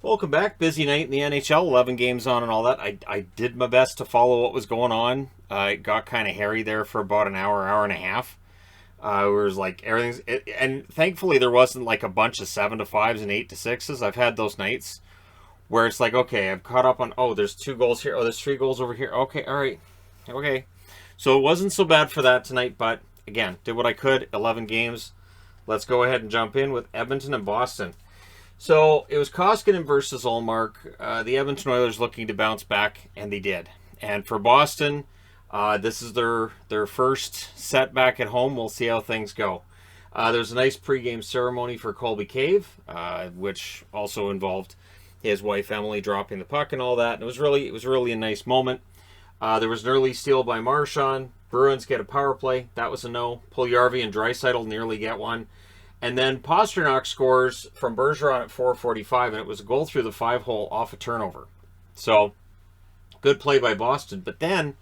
Welcome back. Busy night in the NHL, 11 games on and all that. I did my best to follow what was going on. It got kind of hairy there for about an hour, hour and a half. It was like and thankfully there wasn't like a bunch of 7-5s and 8-6s. I've had those nights where it's like, okay, I've caught up on, oh, there's 2 goals here. Oh, there's 3 goals over here. Okay, all right. Okay. So it wasn't so bad for that tonight, but again, did what I could. 11 games. Let's go ahead and jump in with Edmonton and Boston. So it was Koskinen versus Ullmark. The Edmonton Oilers looking to bounce back, and they did. And for Boston, this is their first setback at home. We'll see how things go. There's a nice pregame ceremony for Colby Cave, which also involved his wife Emily dropping the puck and all that. And it was really a nice moment. There was an early steal by Marchand. Bruins get a power play. That was a no. Puljujarvi and Draisaitl nearly get one. And then Pastrnak scores from Bergeron at 4:45, and it was a goal through the 5-hole off a turnover. So, good play by Boston. But then,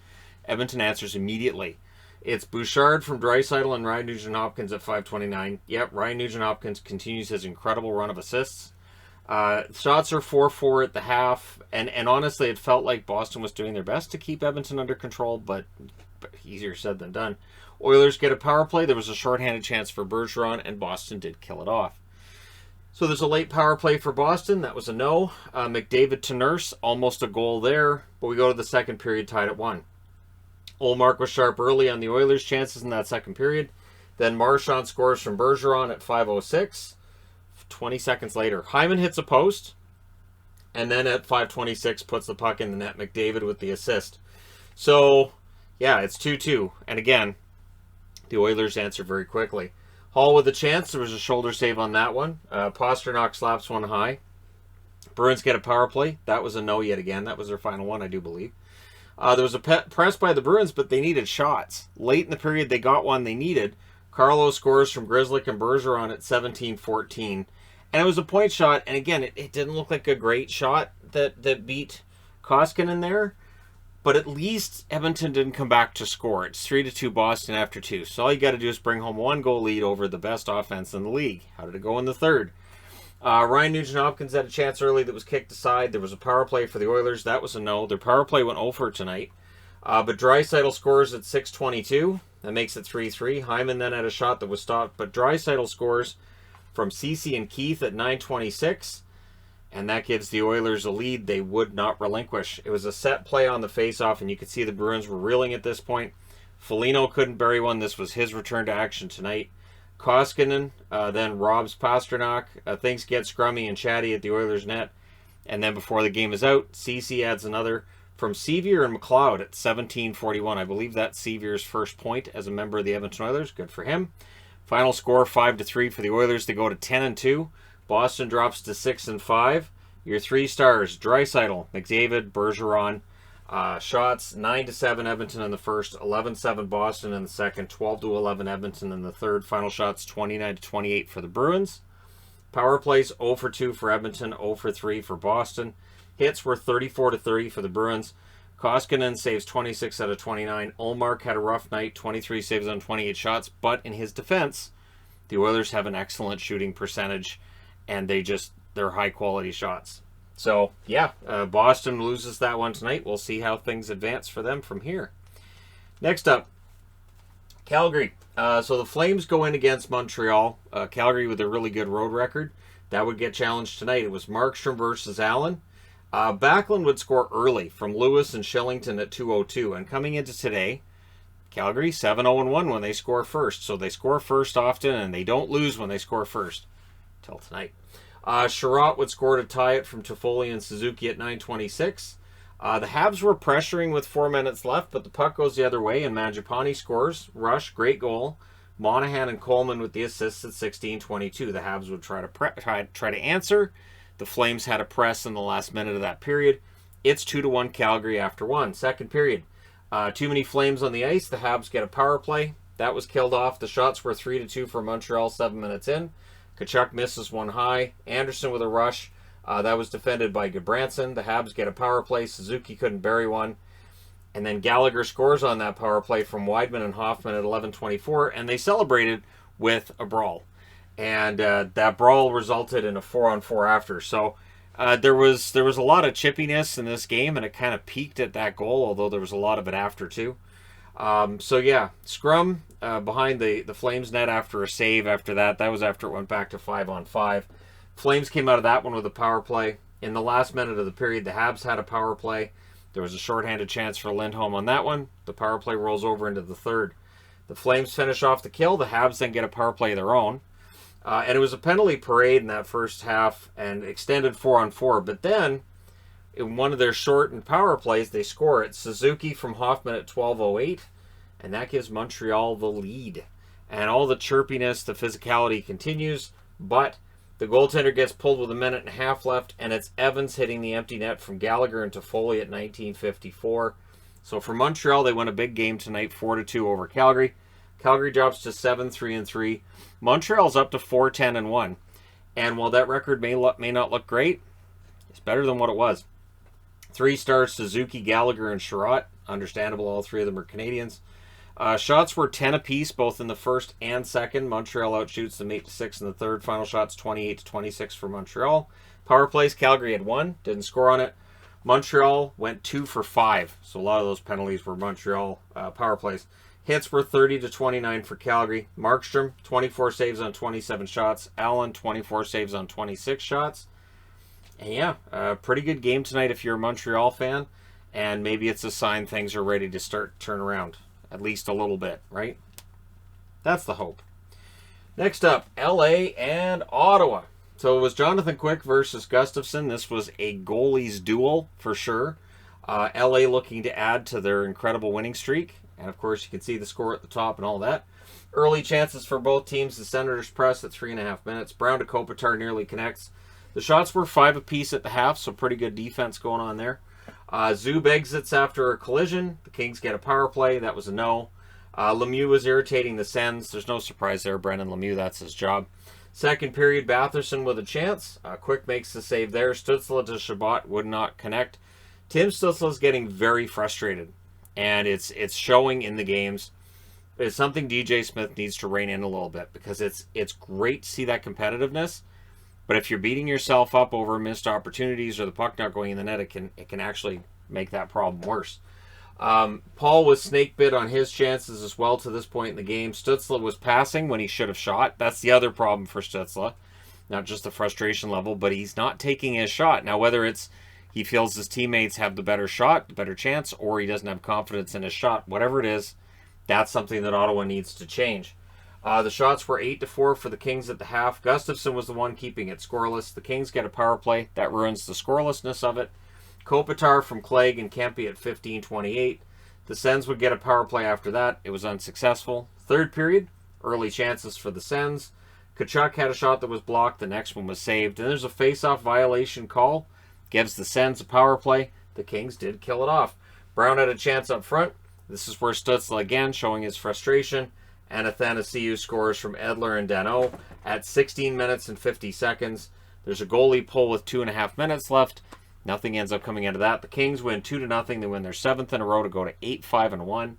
Edmonton answers immediately. It's Bouchard from Draisaitl and Ryan Nugent-Hopkins at 5:29. Yep, Ryan Nugent-Hopkins continues his incredible run of assists. Shots are 4-4 at the half, and honestly, it felt like Boston was doing their best to keep Edmonton under control, but easier said than done. Oilers get a power play. There was a shorthanded chance for Bergeron, and Boston did kill it off. So there's a late power play for Boston. That was a no. McDavid to Nurse, almost a goal there, but we go to the second period tied at 1. Ullmark was sharp early on the Oilers' chances in that second period. Then Marchand scores from Bergeron at 5:06. 20 seconds later, Hyman hits a post, and then at 5:26 puts the puck in the net. McDavid with the assist. So, yeah, it's 2-2. And again, the Oilers answer very quickly. Hall with a chance. There was a shoulder save on that one. Pastrnak slaps one high. Bruins get a power play. That was a no yet again. That was their final one, I do believe. There was a press by the Bruins, but they needed shots. Late in the period, they got one they needed. Carlo scores from Grzelcyk and Bergeron at 17:14. And it was a point shot. And again, it didn't look like a great shot that beat Koskinen there. But at least Edmonton didn't come back to score. It's 3-2 Boston after 2. So all you got to do is bring home 1-goal lead over the best offense in the league. How did it go in the third? Ryan Nugent-Hopkins had a chance early that was kicked aside. There was a power play for the Oilers. That was a no. Their power play went over tonight. But Draisaitl scores at 6:22. That makes it 3-3. Hyman then had a shot that was stopped. But Draisaitl scores from Ceci and Keith at 9:26. And that gives the Oilers a lead they would not relinquish. It was a set play on the faceoff, and you could see the Bruins were reeling at this point. Foligno couldn't bury one. This was his return to action tonight. Koskinen then robs Pastrnak. Things get scrummy and chatty at the Oilers' net. And then before the game is out, Ceci adds another from Sevier and McLeod at 17:41. I believe that's Sevier's first point as a member of the Edmonton Oilers. Good for him. Final score 5-3 for the Oilers. They go to 10-2. Boston drops to 6-5. Your 3 stars: Draisaitl, McDavid, Bergeron. Shots 9-7 Edmonton in the first, 11-7 Boston in the second, 12-11 Edmonton in the third. Final shots 29-28 for the Bruins. Power plays 0-2 for Edmonton, 0-3 for Boston. Hits were 34-30 for the Bruins. Koskinen saves 26 out of 29. Ullmark had a rough night, 23 saves on 28 shots, but in his defense, the Oilers have an excellent shooting percentage, and they're high-quality shots. So, yeah, Boston loses that one tonight. We'll see how things advance for them from here. Next up, Calgary. So the Flames go in against Montreal. Calgary with a really good road record. That would get challenged tonight. It was Markstrom versus Allen. Backlund would score early from Lewis and Shillington at 2:02. And coming into today, Calgary 7-0-1 when they score first. So they score first often, and they don't lose when they score first. Till tonight. Sherratt would score to tie it from Toffoli and Suzuki at 9:26. The Habs were pressuring with 4 minutes left, but the puck goes the other way, and Mangiapane scores. Rush, great goal. Monahan and Coleman with the assists at 16:22. The Habs would try to answer. The Flames had a press in the last minute of that period. It's 2-1 Calgary after 1. Second period. Too many Flames on the ice. The Habs get a power play. That was killed off. The shots were 3-2 for Montreal 7 minutes in. Kachuk misses one high. Anderson with a rush. That was defended by Goodbranson. The Habs get a power play. Suzuki couldn't bury one. And then Gallagher scores on that power play from Weidman and Hoffman at 11:24. And they celebrated with a brawl. And that brawl resulted in a 4-on-4 after. So There was a lot of chippiness in this game, and it kind of peaked at that goal, although there was a lot of it after too. So yeah, scrum behind the Flames net after a save. After that was after it went back to 5-on-5. Flames came out of that one with a power play. In the last minute of the period, the Habs had a power play. There was a shorthanded chance for Lindholm on that one. The power play rolls over into the third. The Flames finish off the kill. The Habs then get a power play of their own. And it was a penalty parade in that first half and extended 4-on-4. But then, in one of their shortened power plays, they score it. Suzuki from Hoffman at 12:08. And that gives Montreal the lead. And all the chirpiness, the physicality continues. But the goaltender gets pulled with a minute and a half left. And it's Evans hitting the empty net from Gallagher into Foley at 19:54. So for Montreal, they win a big game tonight, 4-2 over Calgary. Calgary drops to 7-3-3. Montreal's up to 4-10-1. And while that record may not look great, it's better than what it was. 3 stars, Suzuki, Gallagher, and Sherratt. Understandable, all 3 of them are Canadians. Shots were 10 apiece, both in the first and second. Montreal outshoots them 8-6 in the third. Final shots 28-26 for Montreal. Power plays, Calgary had 1, didn't score on it. Montreal went 2 for 5, so a lot of those penalties were Montreal power plays. Hits were 30-29 for Calgary. Markstrom, 24 saves on 27 shots. Allen, 24 saves on 26 shots. And yeah, a pretty good game tonight if you're a Montreal fan. And maybe it's a sign things are ready to start to turn around. At least a little bit, right? That's the hope. Next up, LA and Ottawa. So it was Jonathan Quick versus Gustafsson. This was a goalies duel for sure. LA looking to add to their incredible winning streak. And of course, you can see the score at the top and all that. Early chances for both teams. The Senators press at 3.5 minutes. Brown to Kopitar nearly connects. The shots were 5 apiece at the half, so pretty good defense going on there. Zub exits after a collision. The Kings get a power play. That was a no. Lemieux was irritating the Sens. There's no surprise there. Brendan Lemieux, that's his job. Second period, Batherson with a chance. Quick makes the save there. Stützle to Chabot would not connect. Tim Stützle is getting very frustrated, and it's showing in the games. It's something DJ Smith needs to rein in a little bit, because it's great to see that competitiveness, but if you're beating yourself up over missed opportunities or the puck not going in the net, it can actually make that problem worse. Paul was snake bit on his chances as well to this point in the game. Stützle was passing when he should have shot. That's the other problem for Stützle. Not just the frustration level, but he's not taking his shot. Now, whether it's he feels his teammates have the better shot, the better chance, or he doesn't have confidence in his shot, whatever it is, that's something that Ottawa needs to change. The shots were 8-4 for the Kings at the half. Gustafsson was the one keeping it scoreless. The Kings get a power play. That ruins the scorelessness of it. Kopitar from Clegg and Kempe at 15:28. The Sens would get a power play after that. It was unsuccessful. Third period, early chances for the Sens. Tkachuk had a shot that was blocked. The next one was saved. And there's a face-off violation call. Gives the Sens a power play. The Kings did kill it off. Brown had a chance up front. This is where Stützle again showing his frustration. And Athanasiou scores from Edler and Danault at 16 minutes and 50 seconds. There's a goalie pull with 2.5 minutes left. Nothing ends up coming out of that. The Kings win 2-0. They win their 7th in a row to go to 8-5-1.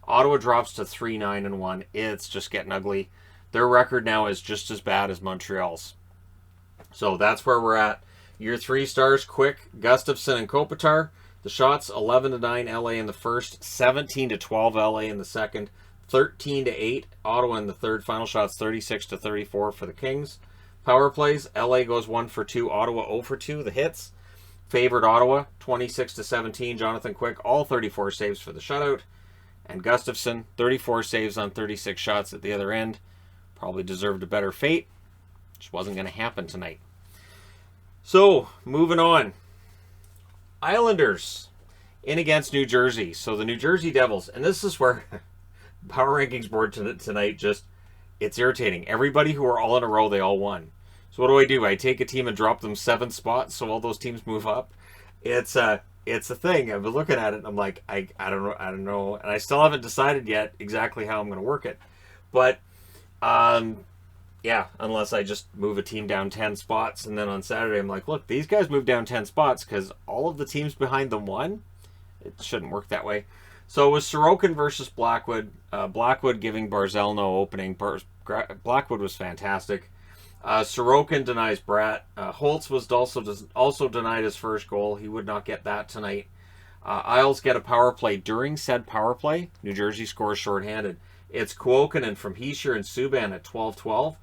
Ottawa drops to 3-9-1. It's just getting ugly. Their record now is just as bad as Montreal's. So that's where we're at. Your 3 stars, Quick, Gustafsson, and Kopitar. The shots, 11-9 LA in the first, 17-12 LA in the second, 13-8 Ottawa in the third. Final shots, 36-34 for the Kings. Power plays, LA goes 1 for 2, Ottawa 0 for 2. The hits favored Ottawa, 26-17. Jonathan Quick, all 34 saves for the shutout. And Gustafsson, 34 saves on 36 shots at the other end. Probably deserved a better fate. Just wasn't going to happen tonight. So, moving on. Islanders in against New Jersey. So the New Jersey Devils, and this is where Power Rankings board tonight just, it's irritating. Everybody who are all in a row, they all won. So what do? I take a team and drop them 7 spots so all those teams move up? It's a thing. I've been looking at it and I'm like, I don't know. And I still haven't decided yet exactly how I'm going to work it. But, yeah, unless I just move a team down 10 spots, and then on Saturday I'm like, look, these guys moved down 10 spots because all of the teams behind them won. It shouldn't work that way. So it was Sorokin versus Blackwood. Blackwood giving Barzal no opening. Blackwood was fantastic. Sorokin denies Bratt. Holtz was also denied his first goal. He would not get that tonight. Isles get a power play. During said power play, New Jersey scores shorthanded. It's Kuokkanen from Hischier and Subban at 12-12.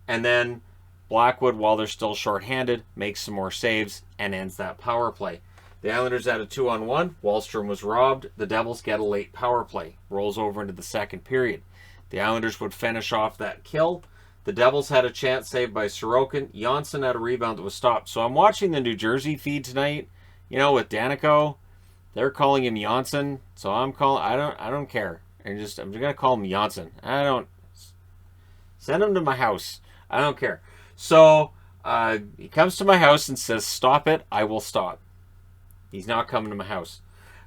And then Blackwood, while they're still shorthanded, makes some more saves and ends that power play. The Islanders had a 2-on-1. Wallstrom was robbed. The Devils get a late power play. Rolls over into the second period. The Islanders would finish off that kill. The Devils had a chance saved by Sorokin. Janssen had a rebound that was stopped. So I'm watching the New Jersey feed tonight, with Danico. They're calling him Janssen. So I'm calling, I don't care. I'm just gonna call him Janssen. Send him to my house. I don't care. So he comes to my house and says, "Stop it, I will stop." He's not coming to my house.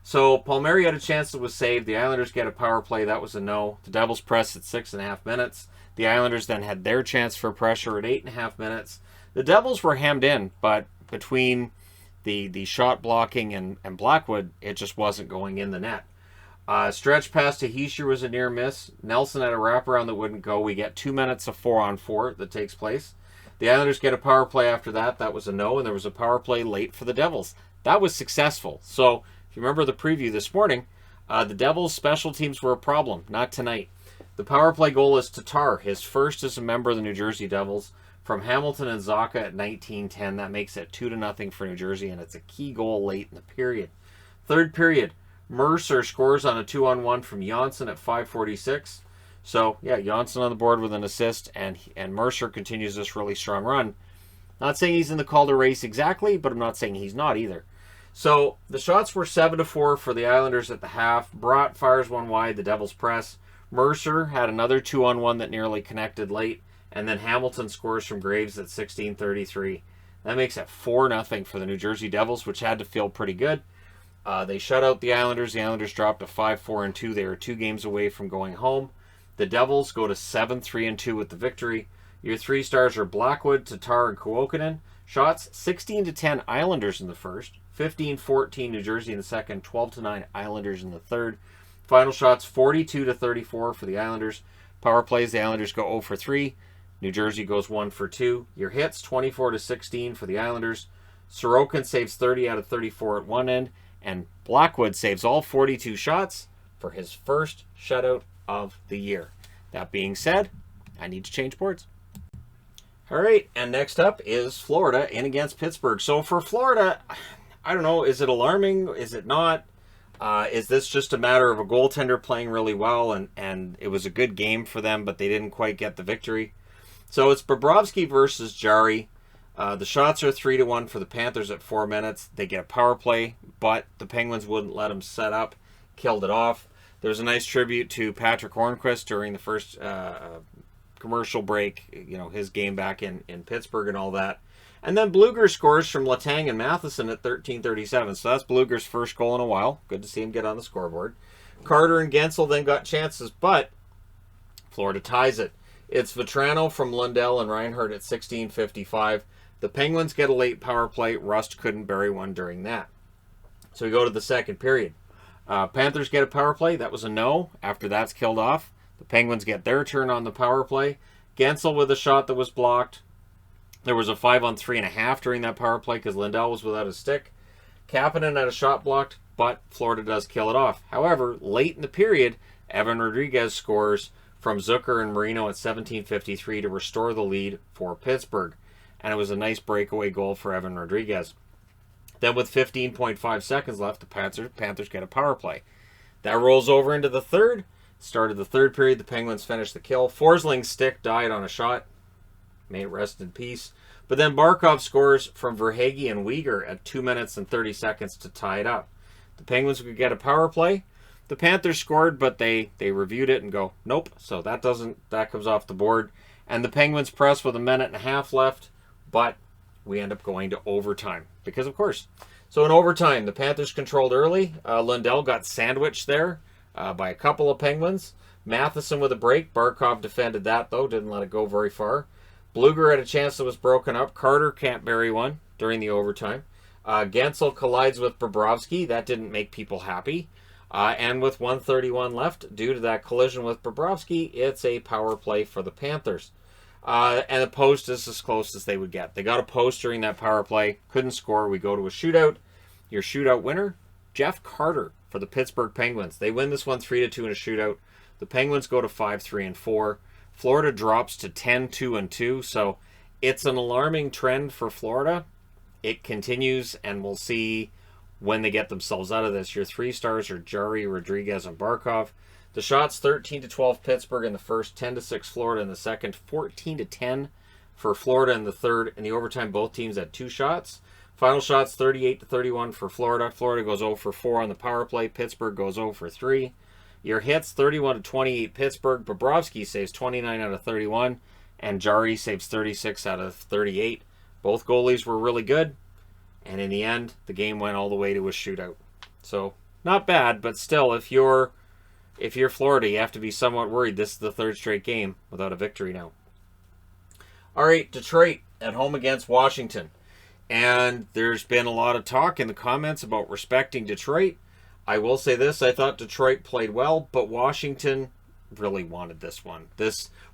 So Palmieri had a chance that was saved. The Islanders get a power play. That was a no. The Devils press at 6.5 minutes. The Islanders then had their chance for pressure at 8.5 minutes. The Devils were hemmed in, but between the shot blocking and Blackwood, it just wasn't going in the net. Stretch pass to Hischier was a near miss. Nelson had a wraparound that wouldn't go. We get 2 minutes of 4-on-4 that takes place. The Islanders get a power play after that. That was a no, and there was a power play late for the Devils. That was successful. So if you remember the preview this morning, the Devils' special teams were a problem. Not tonight. The power play goal is Tatar, his first as a member of the New Jersey Devils, from Hamilton and Zacha at 19:10. That makes it 2-0 for New Jersey, and it's a key goal late in the period. Third period, Mercer scores on a 2-on-1 from Janssen at 5:46. So, yeah, Janssen on the board with an assist, and Mercer continues this really strong run. Not saying he's in the Calder race exactly, but I'm not saying he's not either. So, the shots were 7-4 for the Islanders at the half. Bratt fires one wide, the Devils press. Mercer had another 2-on-1 that nearly connected late, and then Hamilton scores from Graves at 16:33. That makes it 4-0 for the New Jersey Devils, which had to feel pretty good. They shut out the Islanders. The Islanders dropped to 5-4-2. They were 2 games away from going home. The Devils go to 7-3-2 with the victory. Your 3 stars are Blackwood, Tatar, and Kuokkanen. Shots 16-10 Islanders in the first, 15-14 New Jersey in the second, 12-9 Islanders in the third. Final shots 42-34 for the Islanders. Power plays, the Islanders go 0 for 3. New Jersey goes 1 for 2. Your hits 24-16 for the Islanders. Sorokin saves 30 out of 34 at one end, and Blackwood saves all 42 shots for his first shutout of the year. That being said, I need to change boards. All right, and next up is Florida in against Pittsburgh. So for Florida, I don't know, is it alarming? Is it not? Is this just a matter of a goaltender playing really well and it was a good game for them, but they didn't quite get the victory? So it's Bobrovsky versus Jari. The shots are 3-1 for the Panthers at 4 minutes. They get a power play, but the Penguins wouldn't let them set up, killed it off. There's a nice tribute to Patrick Hornquist during the first commercial break, his game back in Pittsburgh and all that. And then Blueger scores from Letang and Matheson at 13:37. So that's Blueger's first goal in a while. Good to see him get on the scoreboard. Carter and Gensel then got chances, but Florida ties it. It's Vetrano from Lundell and Reinhardt at 16:55. The Penguins get a late power play. Rust couldn't bury one during that. So we go to the second period. Panthers get a power play. That was a no. After that's killed off, the Penguins get their turn on the power play. Gensel with a shot that was blocked. There was a 5-on-3.5 during that power play because Lindell was without a stick. Kapanen had a shot blocked, but Florida does kill it off. However, late in the period, Evan Rodriguez scores from Zucker and Marino at 17:53 to restore the lead for Pittsburgh. And it was a nice breakaway goal for Evan Rodriguez. Then with 15.5 seconds left, the Panthers get a power play. That rolls over into the third. Started the third period, the Penguins finished the kill. Forsling's stick died on a shot. May it rest in peace. But then Barkov scores from Verhaeghe and Weegar at 2 minutes and 30 seconds to tie it up. The Penguins could get a power play. The Panthers scored, but they reviewed it and go, nope. So that comes off the board. And the Penguins press with a minute and a half left, but we end up going to overtime. Because of course. So in overtime, the Panthers controlled early. Lundell got sandwiched there by a couple of Penguins. Matheson with a break. Barkov defended that though, didn't let it go very far. Blueger had a chance that was broken up. Carter can't bury one during the overtime. Gensel collides with Bobrovsky. That didn't make people happy. And with 1:31 left, due to that collision with Bobrovsky, it's a power play for the Panthers. And the post is as close as they would get. They got a post during that power play. Couldn't score. We go to a shootout. Your shootout winner, Jeff Carter for the Pittsburgh Penguins. They win this one 3-2 in a shootout. The Penguins go to 5-3-4. Florida drops to 10-2-2. So it's an alarming trend for Florida. It continues, and we'll see when they get themselves out of this. Your 3 stars are Jari, Rodriguez, and Barkov. The shots 13-12 Pittsburgh in the first, 10-6 Florida in the second, 14-10 for Florida in the third. In the overtime, both teams had 2 shots. Final shots 38-31 for Florida. Florida goes 0 for 4 on the power play. Pittsburgh goes 0 for 3. Your hits 31-28 Pittsburgh. Bobrovsky saves 29 out of 31, and Jari saves 36 out of 38. Both goalies were really good, and in the end, the game went all the way to a shootout. So not bad, but still, if you're Florida, you have to be somewhat worried. This is the 3rd straight game without a victory now. All right, Detroit at home against Washington. And there's been a lot of talk in the comments about respecting Detroit. I will say this, I thought Detroit played well, but Washington really wanted this one.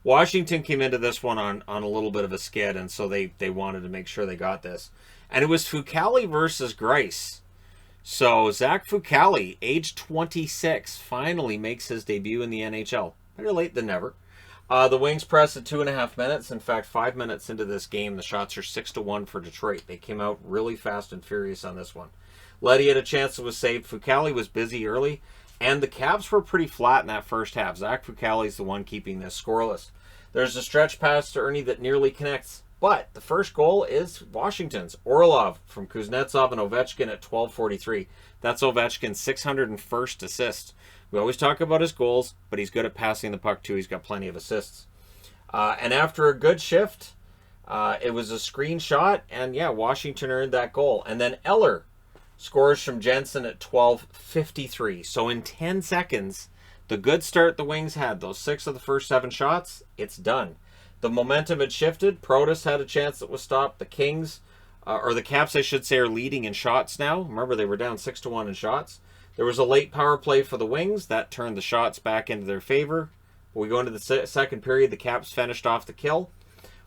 Washington came into this one on a little bit of a skid, and so they wanted to make sure they got this. And it was Fucale versus Greiss. So Zach Fucale, age 26, finally makes his debut in the NHL. Better late than never. The Wings press at 2.5 minutes. In fact, 5 minutes into this game, the shots are 6-1 for Detroit. They came out really fast and furious on this one. Leddy had a chance that was saved. Fucale was busy early, and the Caps were pretty flat in that first half. Zach Fucale is the one keeping this scoreless. There's a stretch pass to Ernie that nearly connects, but the first goal is Washington's. Orlov from Kuznetsov and Ovechkin at 12:43. That's Ovechkin's 601st assist. We always talk about his goals, but he's good at passing the puck too. He's got plenty of assists. And after a good shift, it was a screenshot, and yeah, Washington earned that goal. And then Eller scores from Jensen at 12:53. So in 10 seconds, the good start the Wings had, those 6 of the first 7 shots, it's done. The momentum had shifted. Protas had a chance that was stopped. The Kings, or the Caps, I should say, are leading in shots now. Remember, they were down 6-1 in shots. There was a late power play for the Wings. That turned the shots back into their favor. When we go into the second period, the Caps finished off the kill.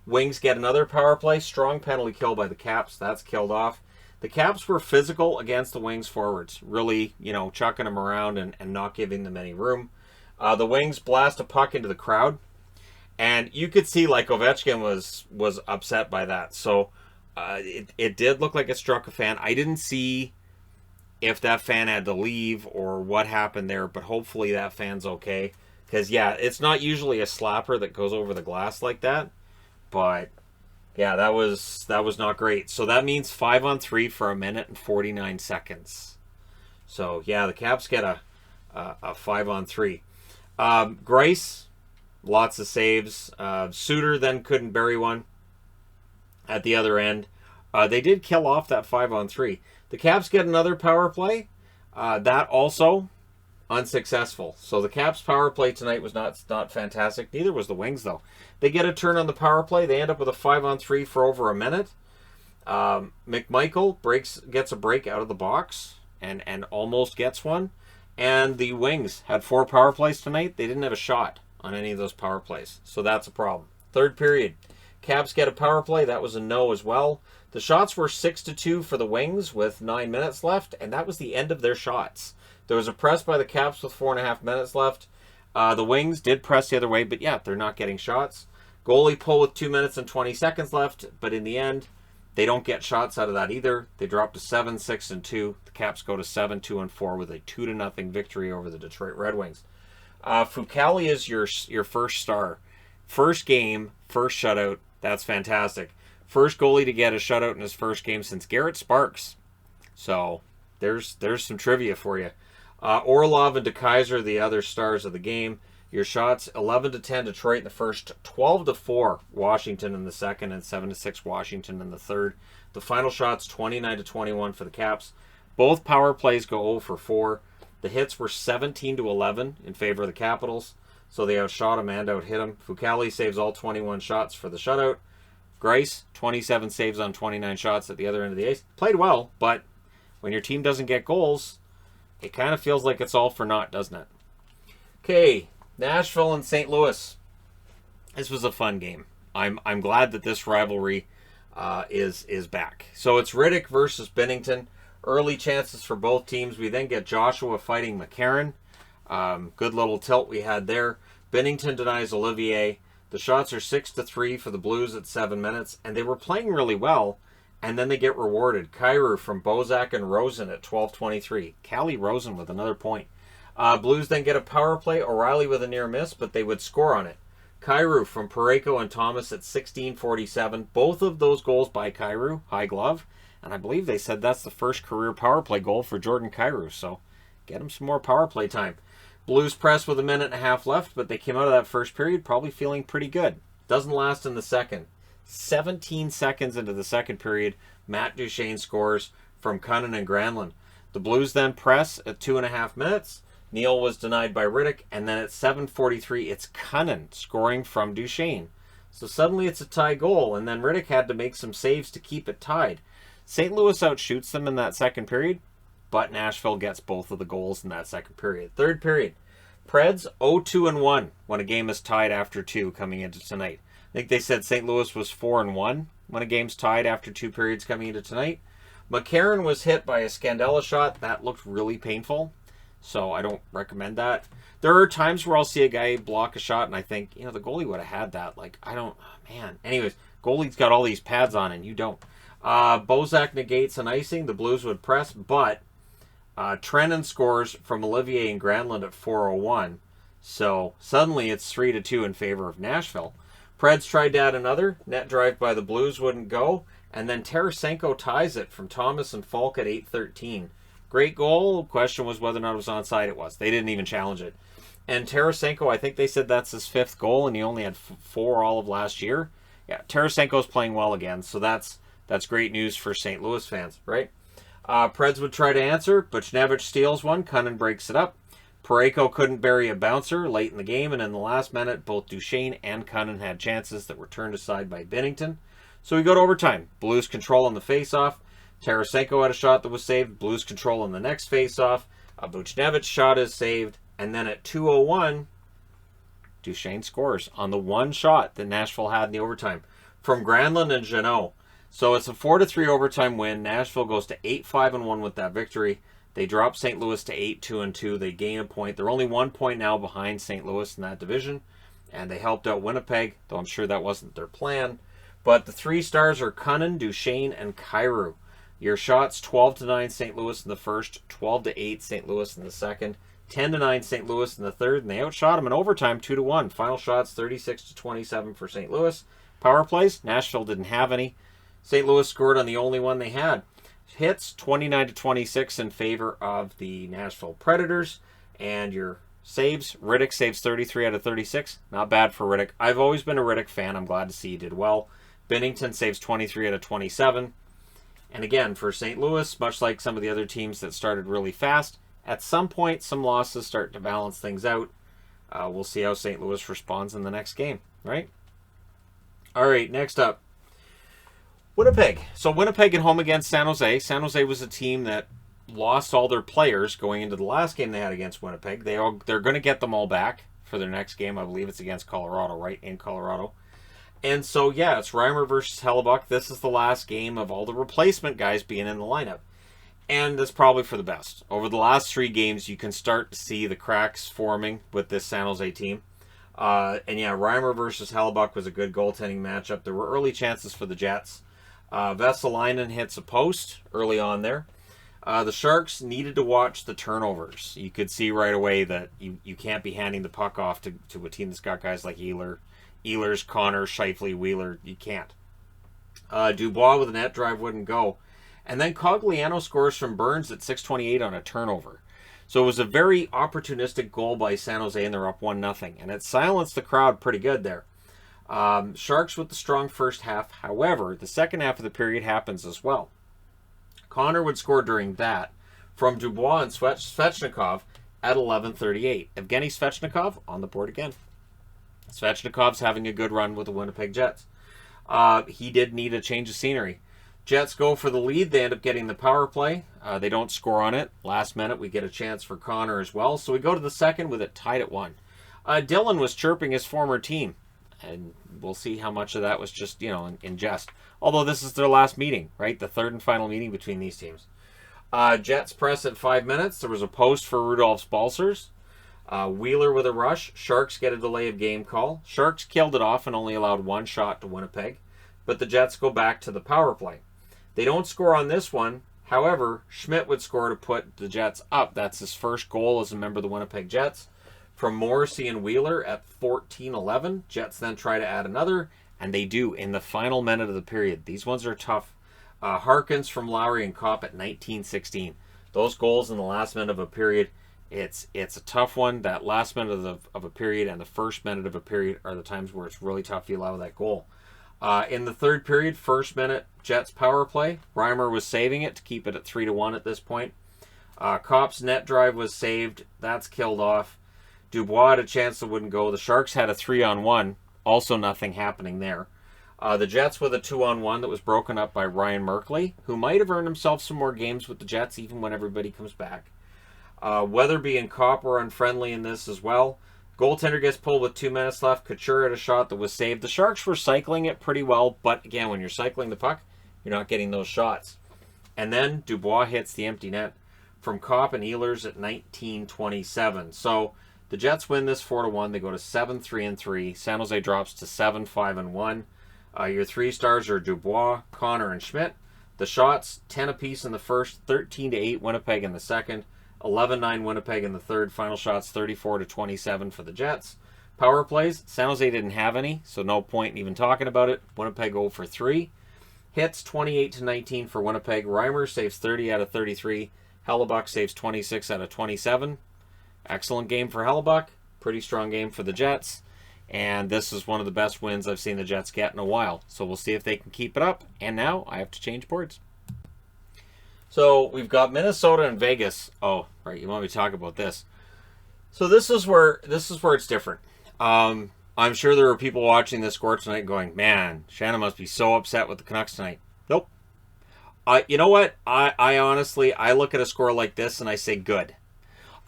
Wings get another power play. Strong penalty kill by the Caps. That's killed off. The Caps were physical against the Wings forwards. Really, chucking them around and not giving them any room. The Wings blast a puck into the crowd. And you could see, like, Ovechkin was upset by that. So it did look like it struck a fan. I didn't see if that fan had to leave or what happened there, but hopefully that fan's okay. Because, yeah, it's not usually a slapper that goes over the glass like that. But, yeah, that was not great. So that means 5-on-3 for 1 minute and 49 seconds. So, yeah, the Caps get a 5-on-3. Greiss, lots of saves. Suter then couldn't bury one at the other end. They did kill off that 5-on-3. The Caps get another power play. That also unsuccessful. So the Caps power play tonight was not fantastic. Neither was the Wings, though. They get a turn on the power play. They end up with a 5-on-3 for over 1 minute. McMichael gets a break out of the box and almost gets one. And the Wings had 4 power plays tonight. They didn't have a shot on any of those power plays. So that's a problem. Third period. Caps get a power play. That was a no as well. The shots were 6-2 for the Wings with 9 minutes left, and that was the end of their shots. There was a press by the Caps with 4.5 minutes left. The Wings did press the other way, but yeah, they're not getting shots. Goalie pull with 2 minutes and 20 seconds left, but in the end, they don't get shots out of that either. They drop to 7-6-2. The Caps go to 7-2-4 with a 2-0 victory over the Detroit Red Wings. Fucale is your first star. First game, first shutout. That's fantastic. First goalie to get a shutout in his first game since Garrett Sparks. So there's some trivia for you. Orlov and DeKaiser, the other stars of the game. Your shots 11-10 Detroit in the first, 12-4 Washington in the second, and 7-6 Washington in the third. The final shots 29-21 for the Caps. Both power plays go 0 for 4. The hits were 17-11 in favor of the Capitals, so they outshot him and out-hit him. Fucale saves all 21 shots for the shutout. Greiss, 27 saves on 29 shots at the other end of the ice. Played well, but when your team doesn't get goals, it kind of feels like it's all for naught, doesn't it? Okay, Nashville and St. Louis. This was a fun game. I'm glad that this rivalry is back. So it's Riddick versus Binnington. Early chances for both teams. We then get Joshua fighting McCarron. Good little tilt we had there. Binnington denies Olivier. The shots are 6-3 for the Blues at 7 minutes, and they were playing really well. And then they get rewarded. Kyrou from Bozak and Rosen at 12:23. Callie Rosen with another point. Blues then get a power play. O'Reilly with a near miss, but they would score on it. Kyrou from Parayko and Thomas at 16:47. Both of those goals by Kyrou, high glove. And I believe they said that's the first career power play goal for Jordan Kyrou. So get him some more power play time. Blues press with a minute and a half left, but they came out of that first period probably feeling pretty good. Doesn't last in the second. 17 seconds into the second period, Matt Duchene scores from Cunnin and Granlund. The Blues then press at 2.5 minutes. Neal was denied by Riddick, and then at 7:43, it's Cunnin scoring from Duchene. So suddenly it's a tie goal, and then Riddick had to make some saves to keep it tied. St. Louis outshoots them in that second period, but Nashville gets both of the goals in that second period. Third period, Preds 0-2-1 when a game is tied after 2 coming into tonight. I think they said St. Louis was 4-1 when a game's tied after 2 periods coming into tonight. McCarron was hit by a Scandella shot. That looked really painful, so I don't recommend that. There are times where I'll see a guy block a shot and I think, the goalie would have had that. Man. Anyways, goalie's got all these pads on and you don't. Bozak negates an icing. The Blues would press, but Trennan scores from Olivier and Granlund at 4:01. So suddenly it's 3-2 in favor of Nashville. Preds tried to add another. Net drive by the Blues wouldn't go. And then Tarasenko ties it from Thomas and Falk at 8:13. Great goal. Question was whether or not it was onside. It was. They didn't even challenge it. And Tarasenko, I think they said that's his 5th goal, and he only had 4 all of last year. Yeah, Tarasenko's playing well again, so that's great news for St. Louis fans, right? Preds would try to answer. Buchnevich steals one. Cunnin breaks it up. Parayko couldn't bury a bouncer late in the game, and in the last minute, both Duchene and Cunnin had chances that were turned aside by Binnington. So we go to overtime. Blues control on the face-off. Tarasenko had a shot that was saved. Blues control on the next face-off. A Buchnevich shot is saved. And then at 2:01, Duchene scores on the one shot that Nashville had in the overtime from Granlund and Jeannot. So it's a 4-3 overtime win. Nashville goes to 8-5-1 with that victory. They drop St. Louis to 8-2-2. They gain a point. They're only 1 point now behind St. Louis in that division. And they helped out Winnipeg, though I'm sure that wasn't their plan. But the 3 stars are Cunnin, Duchene, and Kyrou. Your shots, 12-9 St. Louis in the first, 12-8 St. Louis in the second, 10-9 St. Louis in the third, and they outshot them in overtime 2-1. Final shots, 36-27 for St. Louis. Power plays, Nashville didn't have any. St. Louis scored on the only one they had. Hits, 29-26 in favor of the Nashville Predators. And your saves, Riddick saves 33 out of 36. Not bad for Riddick. I've always been a Riddick fan. I'm glad to see he did well. Binnington saves 23 out of 27. And again, for St. Louis, much like some of the other teams that started really fast, at some point, some losses start to balance things out. We'll see how St. Louis responds in the next game, right? All right, next up, Winnipeg. So Winnipeg at home against San Jose. San Jose was a team that lost all their players going into the last game they had against Winnipeg. They're going to get them all back for their next game. I believe it's against Colorado, right? In Colorado. And so, yeah, it's Reimer versus Hellebuck. This is the last game of all the replacement guys being in the lineup. And that's probably for the best. Over the last 3 games, you can start to see the cracks forming with this San Jose team. And yeah, Reimer versus Hellebuck was a good goaltending matchup. There were early chances for the Jets. Vesalainen hits a post early on there. The Sharks needed to watch the turnovers. You could see right away that you can't be handing the puck off to a team that's got guys like Ehlers, Connor, Scheifele, Wheeler. You can't. Dubois with a net drive wouldn't go. And then Cogliano scores from Burns at 6:28 on a turnover. So it was a very opportunistic goal by San Jose, and they're up 1-0. And it silenced the crowd pretty good there. Sharks with the strong first half. However, the second half of the period happens as well. Connor would score during that from Dubois and Svechnikov at 11:38. Evgeny Svechnikov on the board again. Svechnikov's having a good run with the Winnipeg Jets. He did need a change of scenery. Jets go for the lead. They end up getting the power play. They don't score on it. Last minute, we get a chance for Connor as well. So we go to the second with it tied at 1. Dylan was chirping his former team. And we'll see how much of that was just, you know, in jest. Although this is their last meeting, right? The third and final meeting between these teams. Jets press at 5 minutes. There was a post for Rudolph's Balsers. Wheeler with a rush. Sharks get a delay of game call. Sharks killed it off and only allowed one shot to Winnipeg. But the Jets go back to the power play. They don't score on this one. However, Schmidt would score to put the Jets up. That's his first goal as a member of the Winnipeg Jets. From Morrissey and Wheeler at 14-11. Jets then try to add another, and they do in the final minute of the period. These ones are tough. Harkins from Lowry and Kopp at 19-16. Those goals in the last minute of a period, it's a tough one. That last minute of a period and the first minute of a period are the times where it's really tough to allow that goal. In the third period, first minute, Jets power play. Reimer was saving it to keep it at 3-1 at this point. Kopp's net drive was saved. That's killed off. Dubois had a chance that wouldn't go. The Sharks had a 3-on-1. Also nothing happening there. The Jets with a 2-on-1 that was broken up by Ryan Merkley, who might have earned himself some more games with the Jets even when everybody comes back. Weatherby and Kopp were unfriendly in this as well. Goaltender gets pulled with 2 minutes left. Couture had a shot that was saved. The Sharks were cycling it pretty well, but again, when you're cycling the puck, you're not getting those shots. And then Dubois hits the empty net from Kopp and Ehlers at 19-27. So the Jets win this 4-1. They go to 7-3-3. San Jose drops to 7-5-1. Your 3 stars are Dubois, Connor, and Schmidt. The shots, 10 apiece in the first, 13-8 Winnipeg in the second, 11-9 Winnipeg in the third. Final shots, 34-27 for the Jets. Power plays, San Jose didn't have any, so no point in even talking about it. Winnipeg 0 for 3. Hits, 28-19 for Winnipeg. Reimer saves 30 out of 33. Hellebuck saves 26 out of 27. Excellent game for Hellebuck. Pretty strong game for the Jets. And this is one of the best wins I've seen the Jets get in a while. So we'll see if they can keep it up. And now I have to change boards. So we've got Minnesota and Vegas. Oh, right. You want me to talk about this? So this is where it's different. I'm sure there are people watching this score tonight going, man, Shannon must be so upset with the Canucks tonight. Nope. You know what? I honestly, I look at a score like this and I say good.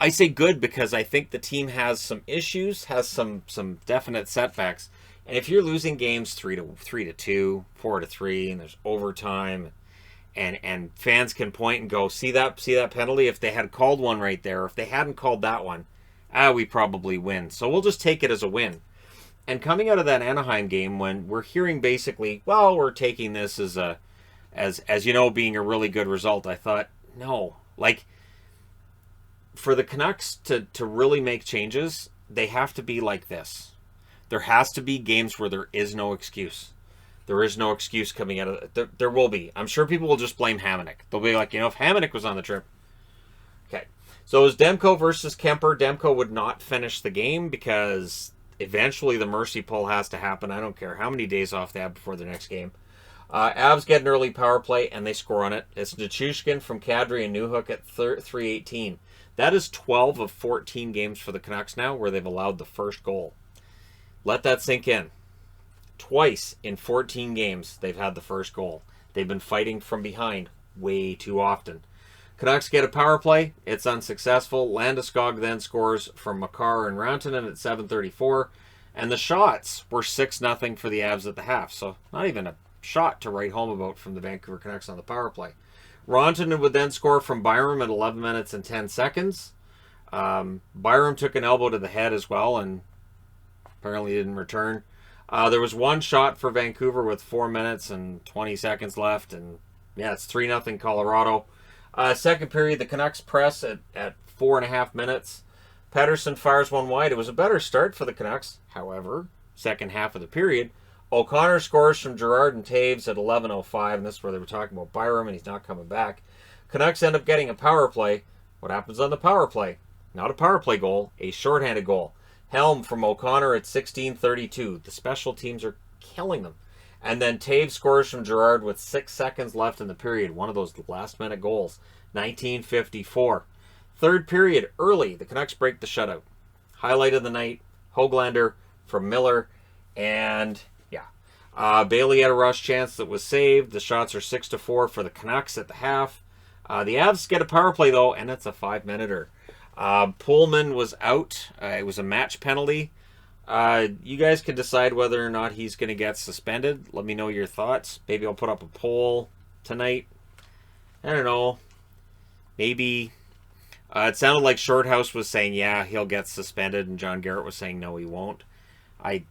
I say good because I think the team has some issues, has some definite setbacks. And if you're losing games 3-2, 4-3, and there's overtime, and fans can point and go, see that penalty? If they had called one right there, if they hadn't called that one, we probably win. So we'll just take it as a win. And coming out of that Anaheim game, when we're hearing basically, well, we're taking this as you know, being a really good result, I thought, no, like, for the Canucks to really make changes, they have to be like this. There has to be games where there is no excuse. There is no excuse coming out of it. There will be. I'm sure people will just blame Hamonic. They'll be like, if Hamonic was on the trip. Okay. So it was Demko versus Kemper. Demko would not finish the game because eventually the mercy pull has to happen. I don't care how many days off they have before their next game. Avs get an early power play, and they score on it. It's Nichushkin from Kadri and Newhook at 3:18. That is 12 of 14 games for the Canucks now where they've allowed the first goal. Let that sink in. Twice in 14 games, they've had the first goal. They've been fighting from behind way too often. Canucks get a power play. It's unsuccessful. Landeskog then scores from Makar and Rantanen at 7:34. And the shots were 6-0 for the Avs at the half. So not even a shot to write home about from the Vancouver Canucks on the power play. Rantanen would then score from Byram at 11 minutes and 10 seconds. Byram took an elbow to the head as well and apparently didn't return. There was one shot for Vancouver with 4 minutes and 20 seconds left. And yeah, it's 3-0 Colorado. Second period, the Canucks press at 4.5 minutes. Pettersson fires one wide. It was a better start for the Canucks. However, second half of the period, O'Connor scores from Girard and Taves at 11:05, and this is where they were talking about Byram, and he's not coming back. Canucks end up getting a power play. What happens on the power play? Not a power play goal, a shorthanded goal. Helm from O'Connor at 16:32. The special teams are killing them. And then Taves scores from Girard with 6 seconds left in the period. One of those last-minute goals. 19:54. Third period, early, the Canucks break the shutout. Highlight of the night, Höglander from Miller, and Bailey had a rush chance that was saved. The shots are 6-4 for the Canucks at the half. The Avs get a power play, though, and it's a 5-minuter. Pullman was out. It was a match penalty. You guys can decide whether or not he's going to get suspended. Let me know your thoughts. Maybe I'll put up a poll tonight. I don't know. Maybe. It sounded like Shorthouse was saying, yeah, he'll get suspended, and John Garrett was saying, no, he won't. I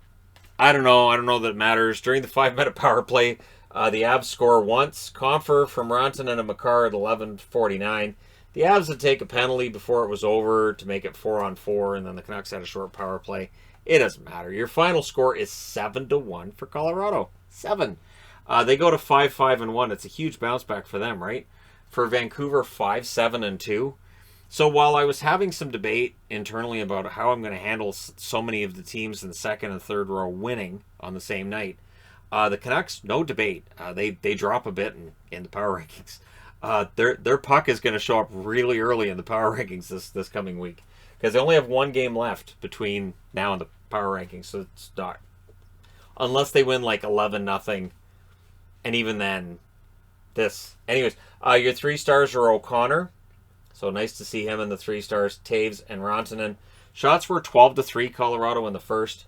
don't know. I don't know that it matters. During the 5-minute power play, the Avs score once. Confer from Rantanen and Makar at 11:49. The Avs would take a penalty before it was over to make it 4-on-4, and then the Canucks had a short power play. It doesn't matter. Your final score is 7-1 for Colorado. 7. They go to 5-5-1. It's a huge bounce back for them, right? For Vancouver, 5-7-2. So while I was having some debate internally about how I'm going to handle so many of the teams in the second and third row winning on the same night, the Canucks, no debate. They drop a bit in the power rankings. Their puck is going to show up really early in the power rankings this coming week, because they only have one game left between now and the power rankings. So it's not, unless they win like 11-0, and even then, this. Anyways, your 3 stars are O'Connor. So nice to see him in the 3 stars. Taves and Rantanen. Shots were 12-3 Colorado in the first,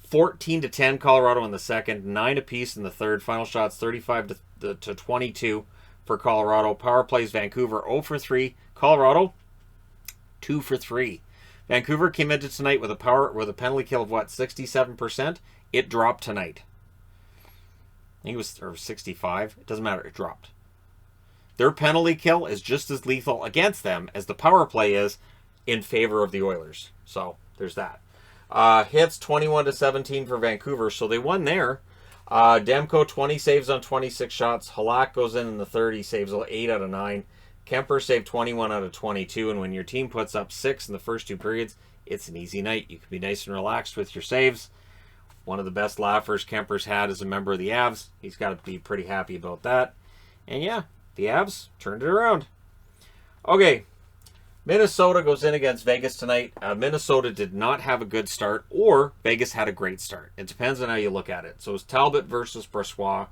14-10 Colorado in the second, 9 apiece in the third. Final shots 35-22 for Colorado. Power plays Vancouver 0-3. Colorado 2-3. Vancouver came into tonight with a penalty kill of what, 67%. It dropped tonight. I think it was 65. It doesn't matter. It dropped. Their penalty kill is just as lethal against them as the power play is in favor of the Oilers. So there's that. Hits 21-17 for Vancouver, so they won there. Demko 20 saves on 26 shots. Halak goes in the third. He saves 8 out of 9. Kemper saved 21 out of 22. And when your team puts up 6 in the first 2 periods, it's an easy night. You can be nice and relaxed with your saves. One of the best laughers Kemper's had as a member of the Avs. He's got to be pretty happy about that. And yeah, the Avs turned it around. Okay, Minnesota goes in against Vegas tonight. Minnesota did not have a good start, or Vegas had a great start. It depends on how you look at it. So it was Talbot versus Brossoit.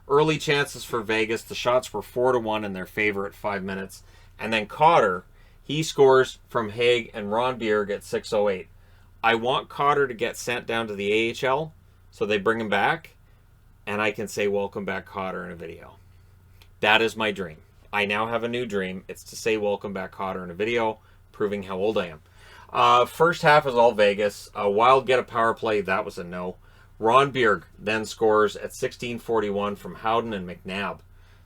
Early chances for Vegas. The shots were 4-1 in their favor at 5 minutes. And then Cotter, he scores from Haig and Ron Bjerg at 6:08. I want Cotter to get sent down to the AHL, so they bring him back, and I can say, welcome back, Cotter, in a video. That is my dream. I now have a new dream. It's to say welcome back, Cotter, in a video, proving how old I am. First half is all Vegas. Wild get a power play. That was a no. Ron Bjerg then scores at 16:41 from Howden and McNabb.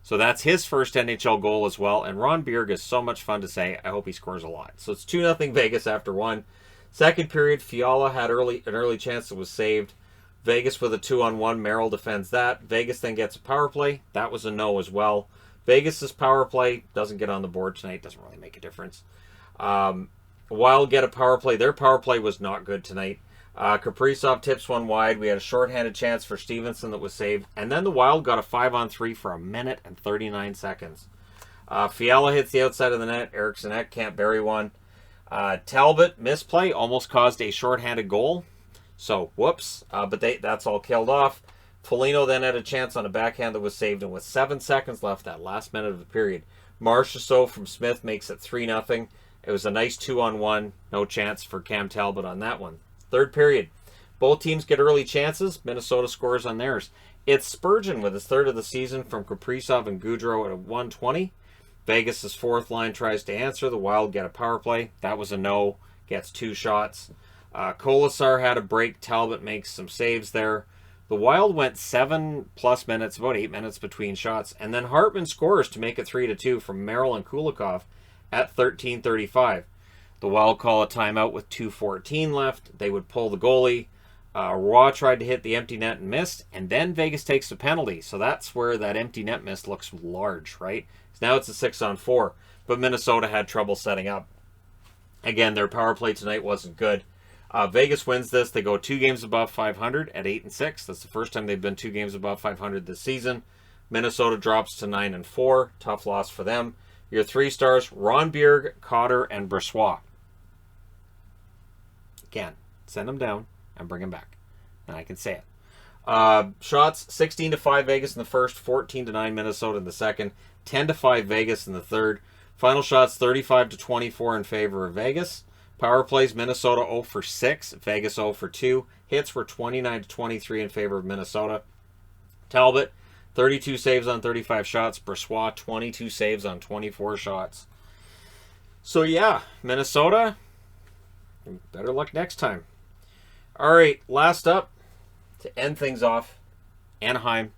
So that's his first NHL goal as well. And Ron Bjerg is so much fun to say. I hope he scores a lot. So it's 2-0 Vegas after 1. Second period, Fiala had an early chance that was saved. Vegas with a 2-on-1. Merrill defends that. Vegas then gets a power play. That was a no as well. Vegas's power play doesn't get on the board tonight. Doesn't really make a difference. Wild get a power play. Their power play was not good tonight. Kaprizov tips one wide. We had a shorthanded chance for Stevenson that was saved. And then the Wild got a 5-on-3 for 1 minute and 39 seconds. Fiala hits the outside of the net. Eriksson Ek can't bury one. Talbot misplay almost caused a shorthanded goal. So, whoops. But that's all killed off. Foligno then had a chance on a backhand that was saved, and with 7 seconds left, that last minute of the period, Marchessault from Smith makes it 3-0. It was a nice 2-on-1. No chance for Cam Talbot on that one. Third period. Both teams get early chances. Minnesota scores on theirs. It's Spurgeon with his third of the season from Kaprizov and Goudreau at a 1:20. Vegas' fourth line tries to answer. The Wild get a power play. That was a no. Gets 2 shots. Kolasar had a break. Talbot makes some saves there. The Wild went 7+ minutes, about 8 minutes between shots. And then Hartman scores to make it 3-2 from Merrill and Kulikov at 13:35. The Wild call a timeout with 2:14 left. They would pull the goalie. Roy tried to hit the empty net and missed. And then Vegas takes a penalty. So that's where that empty net miss looks large, right? Now it's a 6-on-4. But Minnesota had trouble setting up. Again, their power play tonight wasn't good. Vegas wins this. They go 2 games above 500 at 8-6. That's the first time they've been 2 games above 500 this season. Minnesota drops to 9-4. Tough loss for them. Your 3 stars, Ron Bjerg, Cotter, and Brossoit. Again, send them down and bring them back. And I can say it. Shots, 16-5 Vegas in the first, 14-9 Minnesota in the second, 10-5 Vegas in the third. Final shots, 35-24 in favor of Vegas. Power plays, Minnesota 0 for 6, Vegas 0 for 2. Hits were 29-23 in favor of Minnesota. Talbot, 32 saves on 35 shots. Brossoit, 22 saves on 24 shots. So yeah, Minnesota, better luck next time. All right, last up, to end things off, Anaheim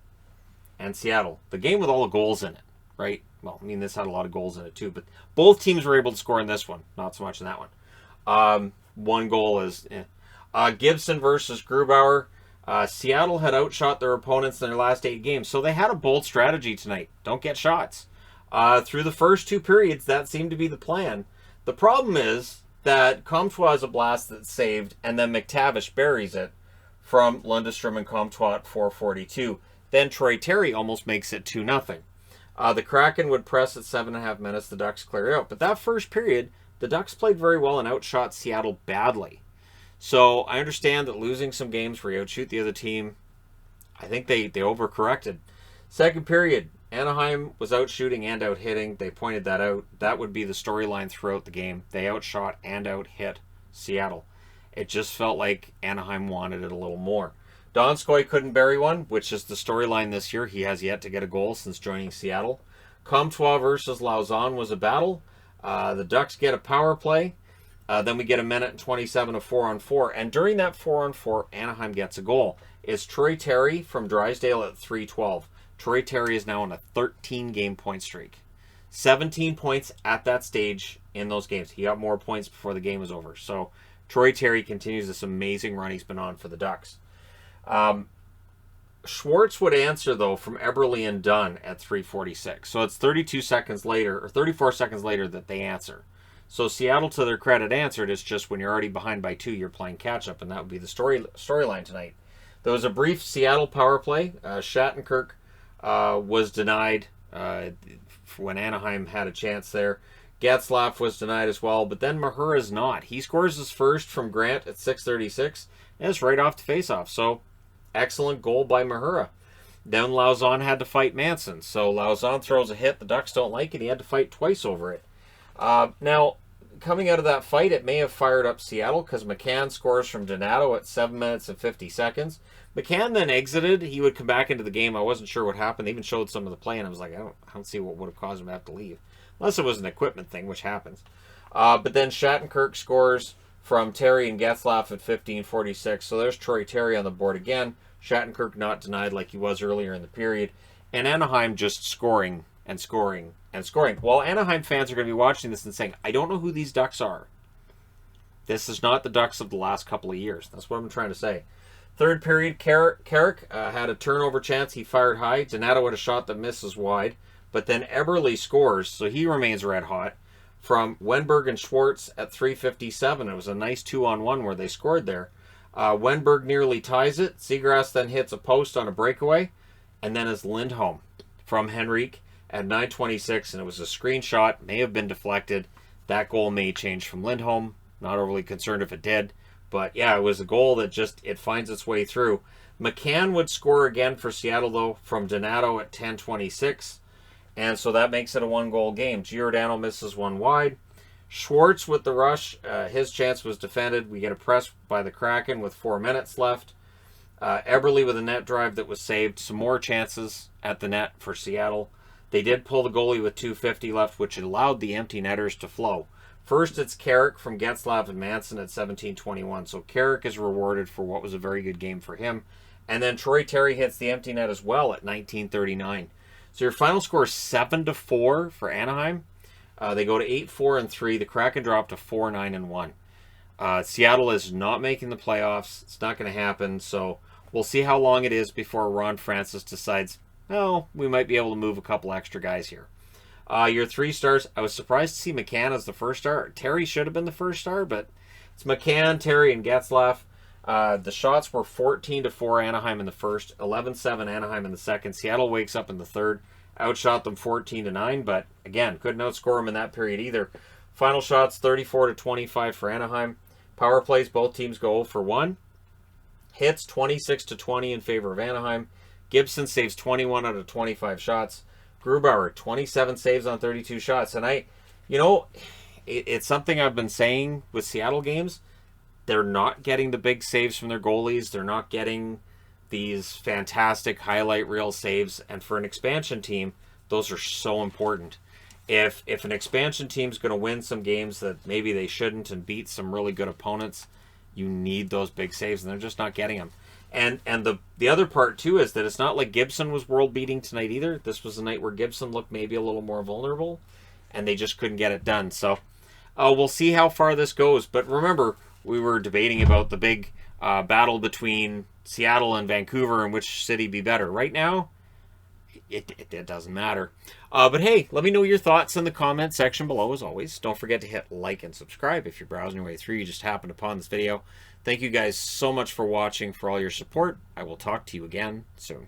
and Seattle. The game with all the goals in it, right? Well, I mean, this had a lot of goals in it too, but both teams were able to score in this one. Not so much in that one. One goal is Gibson versus Grubauer. Seattle had outshot their opponents in their last 8 games, so they had a bold strategy tonight. Don't get shots. Through the first 2 periods, that seemed to be the plan. The problem is that Comtois has a blast that's saved, and then McTavish buries it from Lundestrom and Comtois at 4:42. Then Troy Terry almost makes it 2-0. The Kraken would press at 7.5 minutes. The Ducks clear out. But that first period, the Ducks played very well and outshot Seattle badly. So I understand that losing some games where you outshoot the other team, I think they overcorrected. Second period, Anaheim was outshooting and out-hitting. They pointed that out. That would be the storyline throughout the game. They outshot and out-hit Seattle. It just felt like Anaheim wanted it a little more. Donskoy couldn't bury one, which is the storyline this year. He has yet to get a goal since joining Seattle. Comtois versus Lauzon was a battle. The Ducks get a power play. Then we get a minute and 27 of 4-on-4. And during that 4-on-4, Anaheim gets a goal. It's Troy Terry from Drysdale at 3:12. Troy Terry is now on a 13-game point streak. 17 points at that stage in those games. He got more points before the game was over. So Troy Terry continues this amazing run he's been on for the Ducks. Schwartz would answer, though, from Eberle and Dunn at 3:46. So it's 32 seconds later, or 34 seconds later, that they answer. So Seattle, to their credit, answered. It's just when you're already behind by 2, you're playing catch-up, and that would be the storyline tonight. There was a brief Seattle power play. Shattenkirk was denied when Anaheim had a chance there. Getzlaf was denied as well, but then Mahura's not. He scores his first from Grant at 6:36, and it's right off the face-off. So excellent goal by Mahura. Then Lauzon had to fight Manson. So Lauzon throws a hit. The Ducks don't like it. He had to fight twice over it. Now, coming out of that fight, it may have fired up Seattle because McCann scores from Donato at 7 minutes and 50 seconds. McCann then exited. He would come back into the game. I wasn't sure what happened. They even showed some of the play, and I was like, I don't see what would have caused him to have to leave. Unless it was an equipment thing, which happens. But then Shattenkirk scores from Terry and Getzlaf at 15:46. So there's Troy Terry on the board again. Shattenkirk not denied like he was earlier in the period. And Anaheim just scoring and scoring and scoring. Well, Anaheim fans are going to be watching this and saying, I don't know who these Ducks are. This is not the Ducks of the last couple of years. That's what I'm trying to say. Third period, Carrick had a turnover chance. He fired high. Donato had a shot that misses wide. But then Eberle scores, so he remains red hot. From Wenberg and Schwartz at 3:57. It was a nice 2-on-1 where they scored there. Wenberg nearly ties it. Seagrass then hits a post on a breakaway. And then it's Lindholm from Henrique at 9:26. And it was a screenshot. May have been deflected. That goal may change from Lindholm. Not overly concerned if it did. But yeah, it was a goal that just, it finds its way through. McCann would score again for Seattle, though, from Donato at 10:26. And so that makes it a 1-goal game. Giordano misses one wide. Schwartz with the rush. His chance was defended. We get a press by the Kraken with 4 minutes left. Eberle with a net drive that was saved. Some more chances at the net for Seattle. They did pull the goalie with 2:50 left, which allowed the empty netters to flow. First, it's Carrick from Getzlaf and Manson at 17:21. So Carrick is rewarded for what was a very good game for him. And then Troy Terry hits the empty net as well at 19:39. So your final score is 7-4 for Anaheim. They go to 8-4-3. The Kraken drop to 4-9-1. Seattle is not making the playoffs. It's not going to happen. So we'll see how long it is before Ron Francis decides, oh, we might be able to move a couple extra guys here. Your 3 stars, I was surprised to see McCann as the first star. Terry should have been the first star, but it's McCann, Terry, and Getzlaf. The shots were 14-4 Anaheim in the first, 11-7 Anaheim in the second. Seattle wakes up in the third, outshot them 14-9, but again, couldn't outscore them in that period either. Final shots 34-25 for Anaheim. Power plays, both teams go 0 for 1. Hits 26-20 in favor of Anaheim. Gibson saves 21 out of 25 shots. Grubauer 27 saves on 32 shots, and it's something I've been saying with Seattle games. They're not getting the big saves from their goalies. They're not getting these fantastic highlight reel saves. And for an expansion team, those are so important. If an expansion team's going to win some games that maybe they shouldn't and beat some really good opponents, you need those big saves, and they're just not getting them. And the other part, too, is that it's not like Gibson was world-beating tonight either. This was a night where Gibson looked maybe a little more vulnerable, and they just couldn't get it done. So we'll see how far this goes. But remember, we were debating about the big battle between Seattle and Vancouver and which city be better. Right now, it doesn't matter. But hey, let me know your thoughts in the comment section below as always. Don't forget to hit like and subscribe if you're browsing your way through. You just happened upon this video. Thank you guys so much for watching, for all your support. I will talk to you again soon.